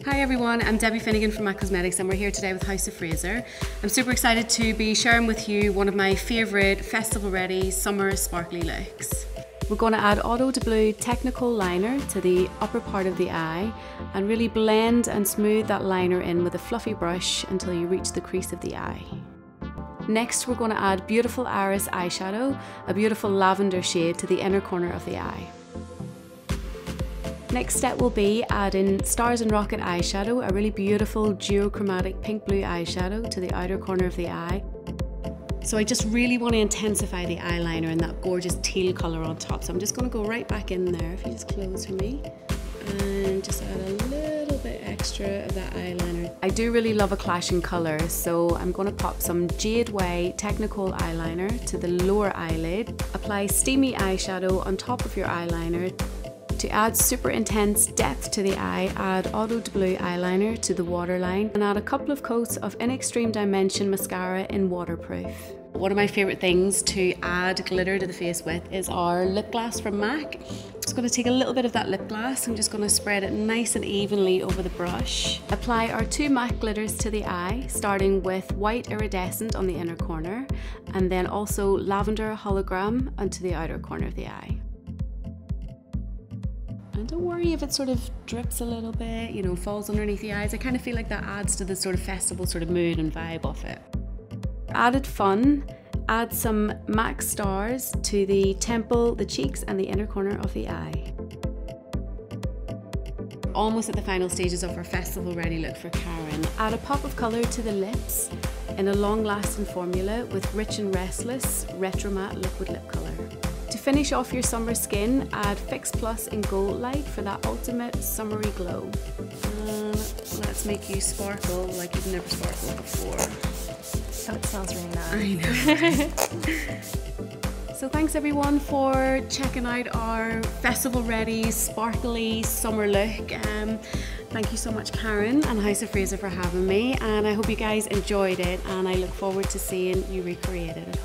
Hi everyone, I'm Debbie Finnegan from MAC Cosmetics and we're here today with House of Fraser. I'm super excited to be sharing with you one of my favourite festival ready summer sparkly looks. We're going to add Auto de Blue Technical Liner to the upper part of the eye and really blend and smooth that liner in with a fluffy brush until you reach the crease of the eye. Next we're going to add Beautiful Iris eyeshadow, a beautiful lavender shade to the inner corner of the eye. Next step will be adding Stars and Rocket eyeshadow, a really beautiful duochromatic pink-blue eyeshadow to the outer corner of the eye. So I just really want to intensify the eyeliner in that gorgeous teal colour on top. So I'm just going to go right back in there, if you just close for me, and just add a little bit extra of that eyeliner. I do really love a clash in colour, so I'm going to pop some Jade Way Technical eyeliner to the lower eyelid. Apply Steamy eyeshadow on top of your eyeliner. To add super intense depth to the eye, add Auto de Blue eyeliner to the waterline and add a couple of coats of In Extreme Dimension mascara in waterproof. One of my favourite things to add glitter to the face with is our lip gloss from MAC. I'm just going to take a little bit of that lip gloss. I'm just going to spread it nice and evenly over the brush. Apply our two MAC glitters to the eye, starting with White Iridescent on the inner corner and then also Lavender Hologram onto the outer corner of the eye. And don't worry if it sort of drips a little bit, you know, falls underneath the eyes. I kind of feel like that adds to the sort of festival sort of mood and vibe of it. Added fun, add some MAC stars to the temple, the cheeks and the inner corner of the eye. Almost at the final stages of our festival ready look for Karen. Add a pop of colour to the lips in a long lasting formula with Rich and Restless Retro Matte Liquid Lip Colour. To finish off your summer skin, add Fix Plus in Gold Light for that ultimate summery glow. Let's make you sparkle like you've never sparkled before. Oh, it smells really nice. I know. So thanks everyone for checking out our festival ready, sparkly summer look. Thank you so much Karen and House of Fraser for having me, and I hope you guys enjoyed it and I look forward to seeing you recreate it at home.